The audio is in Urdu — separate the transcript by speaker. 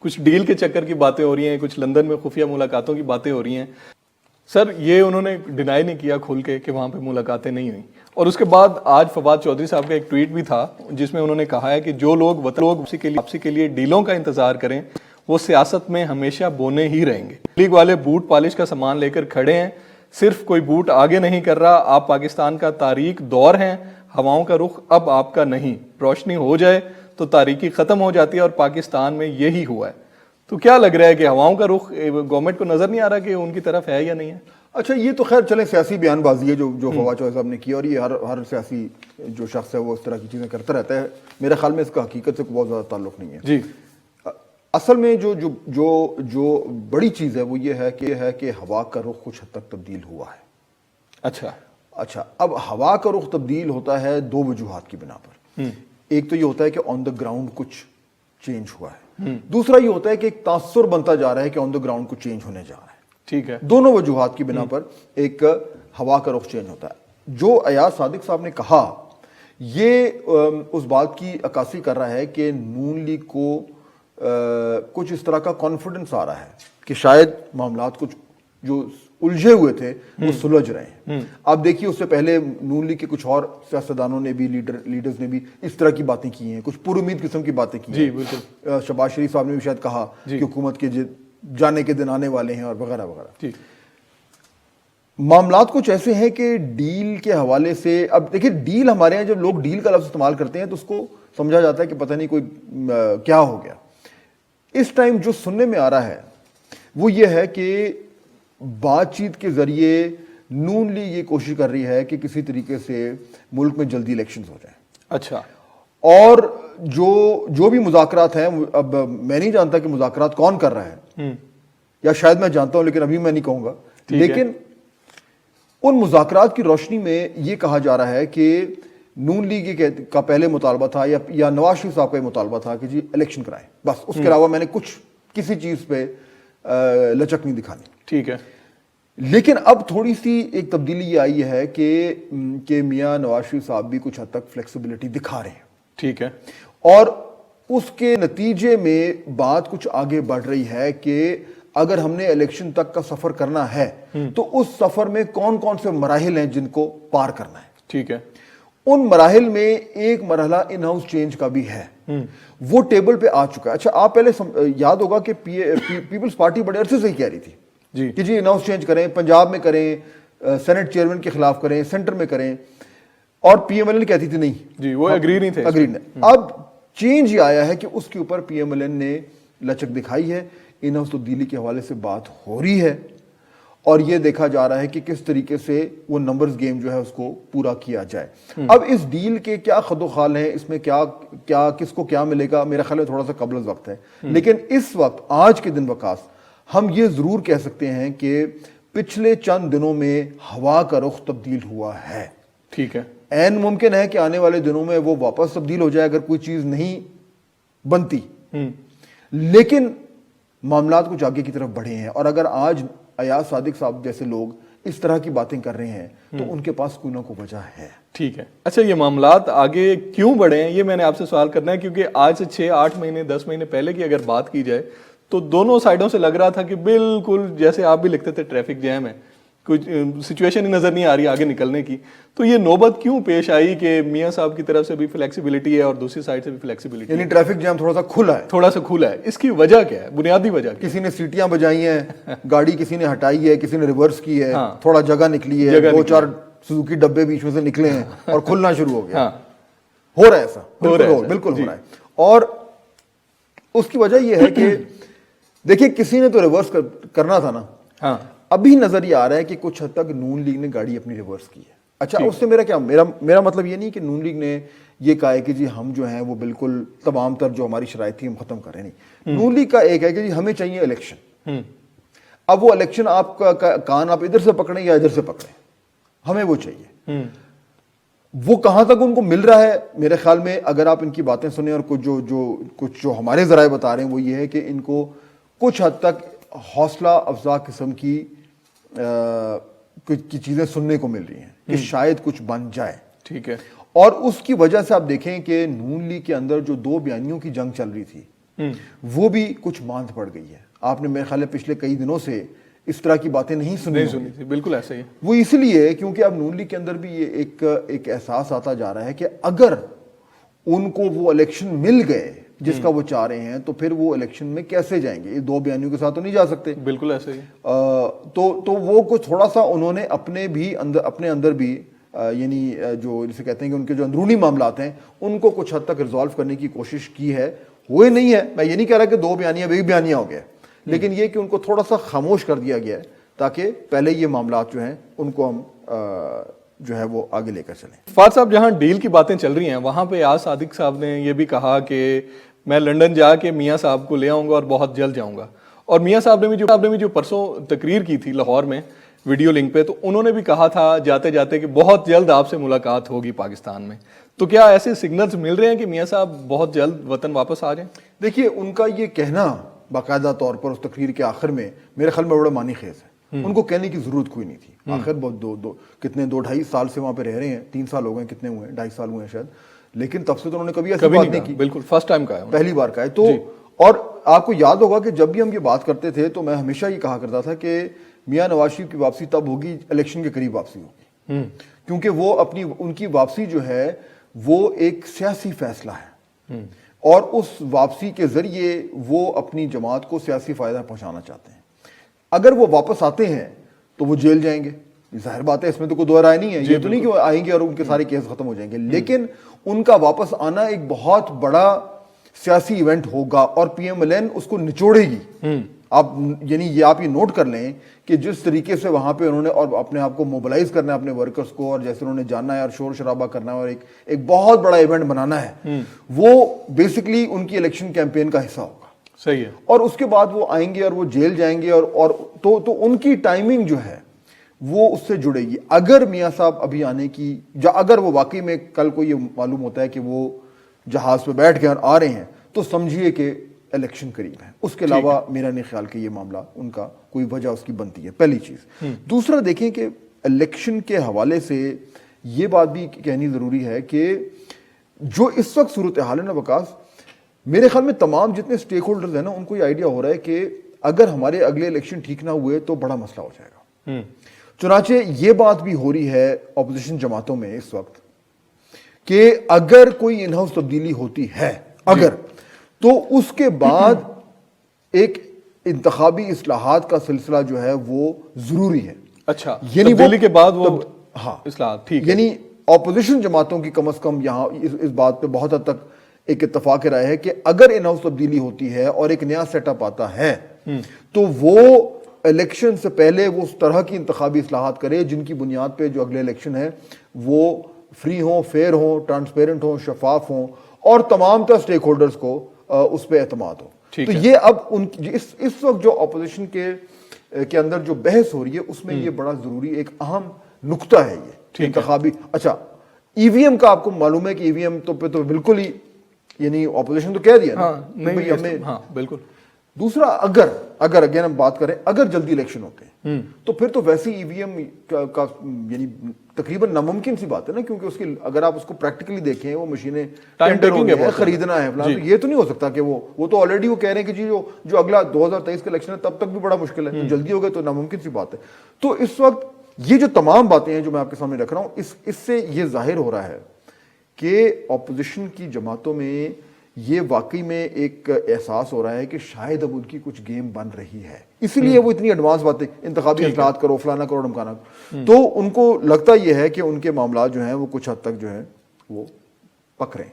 Speaker 1: کچھ ڈیل کے چکر کی باتیں ہو رہی ہیں, کچھ لندن میں خفیہ ملاقاتوں کی باتیں ہو رہی ہیں. سر یہ انہوں نے ڈینائی نہیں کیا کھول کے کہ وہاں پہ ملاقاتیں نہیں ہوئیں. اور اس کے بعد آج فواد چودھری صاحب کا ایک ٹویٹ بھی تھا جس میں انہوں نے کہا ہے کہ جو لوگ واپسی کے لیے ڈیلوں کا انتظار کریں وہ سیاست میں ہمیشہ بونے ہی رہیں گے. لیگ والے بوٹ پالش کا سامان لے کر کھڑے ہیں, صرف کوئی بوٹ آگے نہیں کر رہا. آپ پاکستان کا تاریک دور ہیں, ہواؤں کا رخ اب آپ کا نہیں. روشنی ہو جائے تو تاریکی ختم ہو جاتی ہے, اور پاکستان میں یہی ہوا ہے. تو کیا لگ رہا ہے کہ ہواؤں کا رخ گورنمنٹ کو نظر نہیں آ رہا کہ ان کی طرف ہے یا نہیں ہے؟
Speaker 2: اچھا یہ تو خیر چلیں سیاسی بیان بازی ہے جو فواد چودھری صاحب نے کی, اور یہ ہر سیاسی جو شخص ہے وہ اس طرح کی چیزیں کرتا رہتا ہے. میرے خیال میں اس کا حقیقت سے بہت زیادہ تعلق نہیں ہے.
Speaker 1: جی
Speaker 2: اصل میں جو بڑی چیز ہے وہ یہ ہے کہ ہوا کا رخ کچھ حد تک تبدیل ہوا ہے. اچھا اب ہوا کا رخ تبدیل ہوتا ہے دو وجوہات کی بنا پر. ایک تو یہ ہوتا ہے کہ آن دا گراؤنڈ کچھ چینج ہوا ہے, دوسرا یہ ہوتا ہے کہ ایک تاثر بنتا جا رہا ہے کہ آن دا گراؤنڈ کچھ چینج ہونے جا رہا ہے.
Speaker 1: ٹھیک ہے,
Speaker 2: دونوں وجوہات کی بنا پر ایک ہوا کا رخ چینج ہوتا ہے. جو ایاز صادق صاحب نے کہا یہ اس بات کی عکاسی کر رہا ہے کہ نون لیگ کو کچھ اس طرح کا کانفیڈنس آ رہا ہے کہ شاید معاملات کچھ جو الجھے ہوئے تھے وہ سلجھ رہے ہیں. اب دیکھیے اس سے پہلے نون لیگ کے کچھ اور سیاستدانوں نے بھی لیڈرز نے بھی اس طرح کی باتیں کی ہیں, کچھ پر امید قسم کی باتیں کی ہیں. شہباز شریف صاحب نے بھی شاید کہا کہ حکومت کے جانے کے دن آنے والے ہیں اور وغیرہ وغیرہ. معاملات کچھ ایسے ہیں کہ ڈیل کے حوالے سے, اب دیکھیں ڈیل ہمارے ہیں جب لوگ ڈیل کا لفظ استعمال کرتے ہیں تو اس کو سمجھا جاتا ہے کہ پتہ نہیں کوئی کیا ہو گیا. اس ٹائم جو سننے میں آ رہا ہے وہ یہ ہے کہ بات چیت کے ذریعے نون لیگ یہ کوشش کر رہی ہے کہ کسی طریقے سے ملک میں جلدی الیکشنز ہو جائیں.
Speaker 1: اچھا,
Speaker 2: اور جو بھی مذاکرات ہیں, اب میں نہیں جانتا کہ مذاکرات کون کر رہا ہے, یا شاید میں جانتا ہوں لیکن ابھی میں نہیں کہوں گا, لیکن ان مذاکرات کی روشنی میں یہ کہا جا رہا ہے کہ نون لیگ کا پہلے مطالبہ تھا یا نواز شریف صاحب کا یہ مطالبہ تھا کہ جی الیکشن کرائیں, بس اس کے علاوہ میں نے کسی چیز پہ لچک نہیں دکھانی.
Speaker 1: ٹھیک ہے,
Speaker 2: لیکن اب تھوڑی سی ایک تبدیلی یہ آئی ہے کہ میاں نواز شریف صاحب بھی کچھ حد تک فلیکسیبلٹی دکھا رہے ہیں.
Speaker 1: ٹھیک ہے,
Speaker 2: اور اس کے نتیجے میں بات کچھ آگے بڑھ رہی ہے کہ اگر ہم نے الیکشن تک کا سفر کرنا ہے تو اس سفر میں کون کون سے مراحل ہیں جن کو پار کرنا ہے.
Speaker 1: ٹھیک ہے,
Speaker 2: ان مراحل میں ایک مرحلہ ان ہاؤس چینج کا بھی ہے, وہ ٹیبل پہ آ چکا ہے. اچھا آپ پہلے یاد ہوگا کہ پیپلز پارٹی بڑے عرصے سے ہی کہہ رہی تھی کہ جی ان ہاؤس چینج کریں, پنجاب میں کریں, سینٹ چیئرمین کے خلاف کریں, سینٹر میں کریں, اور پی ایم ایل این کہتی تھی نہیں
Speaker 1: جی وہ اگری نہیں تھے.
Speaker 2: اب چینج یہ آیا ہے کہ اس کے اوپر پی ایم ایل این نے لچک دکھائی ہے. ان ہاؤس تبدیلی کے حوالے سے بات ہو رہی ہے اور یہ دیکھا جا رہا ہے کہ کس طریقے سے وہ نمبرز گیم جو ہے اس کو پورا کیا جائے. اب اس ڈیل کے کیا خد و خال ہیں, اس میں کیا کس کو کیا ملے گا, میرا خیال ہے تھوڑا سا قبل از وقت ہے. لیکن اس وقت آج کے دن وقاص ہم یہ ضرور کہہ سکتے ہیں کہ پچھلے چند دنوں میں ہوا کا رخ تبدیل ہوا ہے.
Speaker 1: ٹھیک ہے,
Speaker 2: عین ممکن ہے کہ آنے والے دنوں میں وہ واپس تبدیل ہو جائے اگر کوئی چیز نہیں بنتی, لیکن معاملات کچھ آگے کی طرف بڑھے ہیں. اور اگر آج ایاز صادق صاحب جیسے لوگ اس طرح کی باتیں کر رہے ہیں تو ان کے پاس کوئی نہ کوئی وجہ ہے.
Speaker 1: ٹھیک ہے, اچھا یہ معاملات آگے کیوں بڑھے ہیں یہ میں نے آپ سے سوال کرنا ہے, کیونکہ آج سے 6-8 مہینے 10 مہینے پہلے کی اگر بات کی جائے تو دونوں سائڈوں سے لگ رہا تھا کہ بالکل جیسے آپ بھی لکھتے تھے ٹریفک جیم ہے, کوئی سچویشن ہی نظر نہیں آ رہی آگے نکلنے کی. تو یہ نوبت کیوں پیش آئی کہ میاں صاحب کی طرف سے بھی فلیکسیبلٹی ہے اور دوسری سائڈ سے بھی فلیکسیبلٹی,
Speaker 2: یعنی ٹریفک جام تھوڑا سا کھلا ہے.
Speaker 1: اس کی وجہ کیا ہے, بنیادی وجہ کیا؟
Speaker 2: کسی نے سیٹیاں بجائی ہیں, گاڑی کسی نے ہٹائی ہے, کسی نے ریورس کی ہے, تھوڑا جگہ نکلی ہے, 2-4 سوزوکی ڈبے بیچ میں سے نکلے ہیں اور کھلنا شروع ہو گیا. ہو رہا ہے ایسا, بالکل ہو رہا ہے. اور اس کی وجہ یہ ہے کہ دیکھیں کسی نے تو ریورس کرنا تھا نا. ابھی نظر یہ آ رہا ہے کہ کچھ حد تک نون لیگ نے گاڑی اپنی ریورس کی ہے. اچھا اس سے میرا مطلب یہ نہیں کہ نون لیگ نے یہ کہا ہے کہ جی ہم جو ہیں وہ بالکل تمام تر جو ہماری شرائط تھی ہم ختم کر رہے نہیں. نون لیگ کا ایک ہے کہ جی ہمیں چاہیے الیکشن. اب وہ الیکشن آپ کا کان آپ ادھر سے پکڑیں یا ادھر سے پکڑیں, ہمیں وہ چاہیے. وہ کہاں تک ان کو مل رہا ہے, میرے خیال میں اگر آپ ان کی باتیں سنیں اور کچھ جو ہمارے ذرائع بتا رہے ہیں وہ یہ ہے کہ ان کو کچھ حد تک حوصلہ افزا قسم کی چیزیں سننے کو مل رہی ہیں کہ شاید کچھ بن جائے.
Speaker 1: ٹھیک ہے,
Speaker 2: اور اس کی وجہ سے آپ دیکھیں کہ نون لیگ کے اندر جو 2 بیانیوں کی جنگ چل رہی تھی وہ بھی کچھ ماند پڑ گئی ہے. آپ نے میرے خیال ہے پچھلے کئی دنوں سے اس طرح کی باتیں نہیں سنی
Speaker 1: تھی. بالکل ایسا ہی.
Speaker 2: وہ اس لیے کیونکہ اب نون لیگ کے اندر بھی یہ ایک احساس آتا جا رہا ہے کہ اگر ان کو وہ الیکشن مل گئے جس کا وہ چاہ رہے ہیں تو پھر وہ الیکشن میں کیسے جائیں گے؟ یہ دو بیانیوں کے ساتھ تو نہیں جا سکتے.
Speaker 1: بالکل ایسے ہی.
Speaker 2: تو وہ کچھ تھوڑا سا انہوں نے اپنے اندر بھی یعنی جو جسے کہتے ہیں کہ ان کے جو اندرونی معاملات ہیں ان کو کچھ حد تک ریزالو کرنے کی کوشش کی ہے. ہوئے نہیں ہے. میں یہ نہیں کہہ رہا کہ دو بیانیاں ایک بیانیہ ہو گیا, لیکن یہ کہ ان کو تھوڑا سا خاموش کر دیا گیا ہے تاکہ پہلے یہ معاملات جو ہیں ان کو ہم جو ہے وہ آگے لے کر چلیں.
Speaker 1: فہد صاحب, جہاں ڈیل کی باتیں چل رہی ہیں وہاں پہ آج صادق صاحب نے یہ بھی کہا کہ میں لنڈن جا کے میاں صاحب کو لے آؤں گا اور بہت جلد جاؤں گا. اور میاں صاحب نے بھی جو پرسوں تقریر کی تھی لاہور میں ویڈیو لنک پہ, تو انہوں نے بھی کہا تھا جاتے جاتے کہ بہت جلد آپ سے ملاقات ہوگی پاکستان میں. تو کیا ایسے سگنلز مل رہے ہیں کہ میاں صاحب بہت جلد وطن واپس آ جائیں؟
Speaker 2: دیکھیے, ان کا یہ کہنا باقاعدہ طور پر اس تقریر کے آخر میں میرے خیال میں بڑا معنی خیز ہے. ان کو کہنے کی ضرورت کوئی نہیں تھی. آخر دو ڈھائی سال سے وہاں پہ رہ رہے ہیں, 3 سال ہو گئے, کتنے ہوئے ہیں, 2.5 سال ہوئے ہیں شاید, لیکن تب سے تو انہوں نے کبھی ایسی بات نہیں کی.
Speaker 1: بالکل فرسٹ ٹائم کا ہے,
Speaker 2: پہلی بار کا ہے. تو اور آپ کو یاد ہوگا کہ جب بھی ہم یہ بات کرتے تھے تو میں ہمیشہ یہ کہا کرتا تھا کہ میاں نواز شریف کی واپسی تب ہوگی الیکشن کے قریب واپسی ہوگی, کیونکہ وہ ان کی واپسی جو ہے وہ ایک سیاسی فیصلہ ہے اور اس واپسی کے ذریعے وہ اپنی جماعت کو سیاسی فائدہ پہنچانا چاہتے ہیں. اگر وہ واپس آتے ہیں تو وہ جیل جائیں گے, ظاہر بات ہے, اس میں تو کوئی دو رائے نہیں ہے. یہ تو نہیں کہ وہ آئیں گے اور ان کے سارے کیس ختم ہو جائیں گے, لیکن ان کا واپس آنا ایک بہت بڑا سیاسی ایونٹ ہوگا اور پی ایم ایل این اس کو نچوڑے گی. آپ یہ نوٹ کر لیں کہ جس طریقے سے وہاں پہ انہوں نے اور اپنے آپ کو موبلائز کرنا ہے اپنے ورکرز کو, اور جیسے انہوں نے جاننا ہے اور شور شرابہ کرنا ہے اور ایک بہت بڑا ایونٹ بنانا ہے, وہ بیسکلی ان کی الیکشن کیمپین کا حصہ ہوگا.
Speaker 1: صحیح ہے.
Speaker 2: اور اس کے بعد وہ آئیں گے اور وہ جیل جائیں گے اور تو ان کی ٹائمنگ جو ہے وہ اس سے جڑے گی. اگر میاں صاحب ابھی آنے کی اگر وہ واقعی میں کل کو یہ معلوم ہوتا ہے کہ وہ جہاز پہ بیٹھ گئے اور آ رہے ہیں تو سمجھیے کہ الیکشن قریب ہے. اس کے علاوہ میرا نہیں خیال کہ یہ معاملہ ان کا کوئی وجہ اس کی بنتی ہے, پہلی چیز. دوسرا دیکھیں کہ الیکشن کے حوالے سے یہ بات بھی کہنی ضروری ہے کہ جو اس وقت صورتحال ہے نا وکاس, میرے خیال میں تمام جتنے سٹیک ہولڈرز ہیں نا ان کو یہ آئیڈیا ہو رہا ہے کہ اگر ہمارے اگلے الیکشن ٹھیک نہ ہوئے تو بڑا مسئلہ ہو جائے گا. چنانچہ یہ بات بھی ہو رہی ہے اپوزیشن جماعتوں میں اس وقت کہ اگر کوئی ان ہاؤس تبدیلی ہوتی ہے تو اس کے بعد ایک انتخابی اصلاحات کا سلسلہ جو ہے وہ ضروری ہے.
Speaker 1: اچھا, تبدیلی کے بعد وہ
Speaker 2: اصلاحات, ٹھیک, یعنی اپوزیشن جماعتوں کی کم از کم یہاں اس بات پہ بہت حد تک ایک اتفاق رائے ہے کہ اگر ان ہاؤس تبدیلی ہوتی ہے اور ایک نیا سیٹ اپ آتا ہے تو وہ الیکشن سے پہلے وہ اس طرح کی انتخابی اصلاحات کرے جن کی بنیاد پہ جو اگلے الیکشن ہے وہ فری ہوں, فیئر ہوں, ٹرانسپیرنٹ ہوں, شفاف ہوں اور تمام تر سٹیک ہولڈرز کو اس پہ اعتماد ہو. تو یہ اب اس وقت جو اپوزیشن کے اندر جو بحث ہو رہی ہے اس میں یہ بڑا ضروری ایک اہم نقطہ ہے یہ انتخابی. اچھا, ای وی ایم کا آپ کو معلوم ہے کہ ای وی ایم تو بالکل ہی یعنی اپوزیشن تو کہہ دیا نا,
Speaker 1: بالکل.
Speaker 2: دوسرا اگر اگین ہم بات کریں اگر جلدی الیکشن ہوتے ہیں تو پھر تو ویسے ای وی ایم کا یعنی تقریباً ناممکن سی بات ہے نا, کیونکہ اس کی اگر آپ اس کو پریکٹیکلی دیکھیں وہ مشینیں خریدنا ہے فلان, تو یہ تو نہیں ہو سکتا کہ وہ تو آلریڈی وہ کہہ رہے ہیں کہ جی جو اگلا 2023 کا الیکشن ہے تب تک بھی بڑا مشکل ہے, جلدی ہو گئے تو ناممکن سی بات ہے. تو اس وقت یہ جو تمام باتیں ہیں جو میں آپ کے سامنے رکھ رہا ہوں اس سے یہ ظاہر ہو رہا ہے کہ اپوزیشن کی جماعتوں میں یہ واقعی میں ایک احساس ہو رہا ہے کہ شاید اب ان کی کچھ گیم بن رہی ہے, اسی لیے وہ اتنی ایڈوانس باتیں انتخابی اصلاحات کرو, فلانا کرو, ڈمکانا کرو. تو ان کو لگتا یہ ہے کہ ان کے معاملات جو ہیں وہ کچھ حد تک جو ہے وہ پک رہے ہیں.